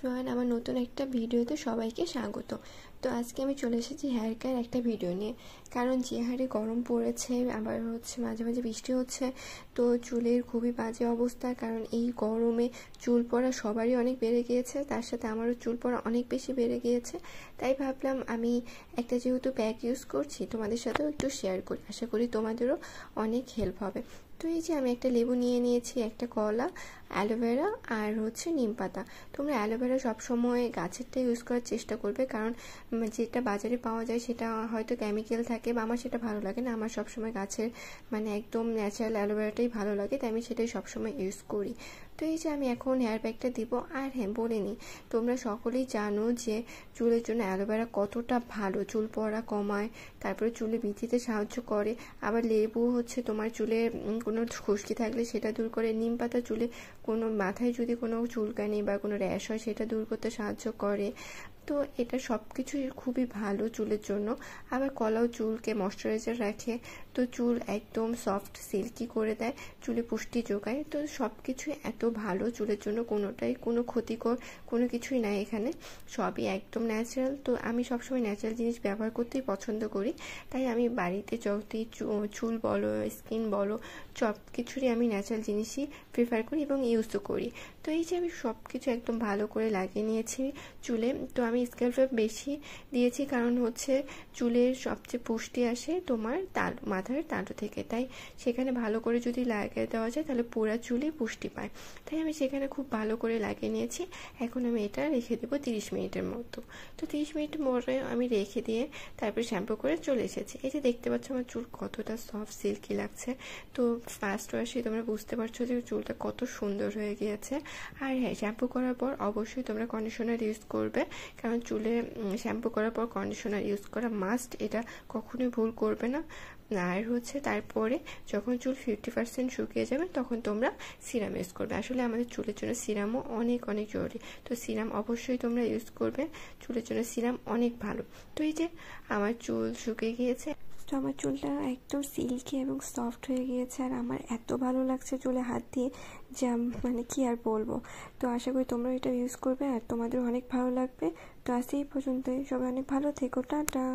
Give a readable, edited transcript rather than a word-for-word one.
Everyone, আমার নতুন একটা ভিডিওতে সবাইকে স্বাগত। তো আজকে আমি চলে এসেছি হেয়ার কেয়ার একটা ভিডিও নিয়ে। কারণ যে হারে গরম পড়েছে, আবার মাঝে মাঝে বৃষ্টি হচ্ছে, তো চুলের খুবই বাজে অবস্থা। কারণ এই গরমে চুল পড়া সবারই অনেক বেড়ে গিয়েছে, তার সাথে আমারও চুল পড়া অনেক বেশি বেড়ে গিয়েছে। তাই ভাবলাম আমি একটা যেহেতু প্যাক ইউজ করছি, তোমাদের সাথেও একটু শেয়ার করি, আশা করি তোমাদেরও অনেক হেল্প হবে। তো এই যে আমি একটা লেবু নিয়ে নিয়েছি, একটা কলা, অ্যালোভেরা আর নিম পাতা। তোমরা অ্যালোভেরা সবসময় গাছেরটা ইউজ করার চেষ্টা করবে, কারণ যেটা বাজারে পাওয়া যায় সেটা হয়তো কেমিক্যাল থাকে, বা আমার সেটা ভালো লাগে না। আমার সবসময় গাছের একদম ন্যাচারাল অ্যালোভেরাটাই ভালো লাগে, তাই আমি সেটাই সবসময় ইউজ করি। তো এই যে আমি এখন হেয়ার প্যাকটা দিব। আর হ্যাঁ, বলে নিই, তোমরা সকলেই জানো যে চুলের জন্য অ্যালোভেরা কতটা ভালো, চুল পড়া কমায়, তারপরে চুলে বৃদ্ধিতে সাহায্য করে। আবার লেবু তোমার চুলে কোনো খুশকি থাকলে সেটা দূর করে। নিম পাতা চুলে কোনো মাথায় যদি কোনো চুলকানি বা কোনো র্যাশ হয় সেটা দূর করতে সাহায্য করে। তো এটা সব কিছুই খুবই ভালো চুলের জন্য। আবার কলাও চুলকে ময়শ্চারাইজার রাখে, তো চুল একদম সফট সিল্কি করে দেয়, চুলে পুষ্টি যোগায়। তো সব কিছুই এত ভালো চুলের জন্য, কোনোটাই কোনো ক্ষতিকর কোনো কিছুই নাই এখানে, সবই একদম ন্যাচারাল। তো আমি সবসময় ন্যাচারাল জিনিস ব্যবহার করতেই পছন্দ করি, তাই আমি বাড়িতে যতই চুল বলো, স্কিন বলো, সব কিছুরই আমি ন্যাচারাল জিনিসই প্রিফার করি এবং ইউজও করি। তো এই যে আমি সব কিছু একদম ভালো করে লাগিয়ে নিয়েছি চুলে। তো আমি স্ক্যাল্পে বেশি দিয়েছি, কারণ চুলের সবচেয়ে পুষ্টি আসে তোমার মাথার তালু থেকে, তাই সেখানে ভালো করে যদি লাগিয়ে দেওয়া যায় তাহলে পুরা চুলই পুষ্টি পায়। তাই আমি সেখানে খুব ভালো করে লাগিয়ে নিয়েছি। এখন আমি এটা রেখে দেবো 30 মিনিটের মতো। তো 30 মিনিট পরে আমি রেখে দিয়ে তারপরে শ্যাম্পু করে চলে এসেছি। এই যে দেখতে পাচ্ছ আমার চুল কতটা সফট সিল্কি লাগছে। তো ফার্স্ট ওয়াশে তোমরা বুঝতে পারছো যে চুলটা কত সুন্দর হয়ে গিয়েছে। আর হ্যাঁ, শ্যাম্পু করার পর অবশ্যই তোমরা কন্ডিশনার ইউজ করবে, কারণ চুলে শ্যাম্পু করার পর কন্ডিশনার ইউজ করা মাস্ট, এটা কখনোই ভুল করবে না। আর তারপরে যখন চুল 50% শুকিয়ে যাবে তখন তোমরা সিরাম ইউজ করবে। আসলে আমাদের চুলের জন্য সিরামও অনেক অনেক জরুরি, তো সিরাম অবশ্যই তোমরা ইউজ করবে, চুলের জন্য সিরাম অনেক ভালো। তো এই যে আমার চুল শুকিয়ে গিয়েছে, তো আমার চুলটা একদম সিল্কি এবং সফট হয়ে গিয়েছে, আর আমার এত ভালো লাগছে চুলে হাত দিয়ে যে কি আর বলবো। তো আশা করি তোমরা এটা ইউজ করবে আর তোমাদের অনেক ভালো লাগবে। তো আজ এই পর্যন্তই, সবাই অনেক ভালো থেকো, টাটা।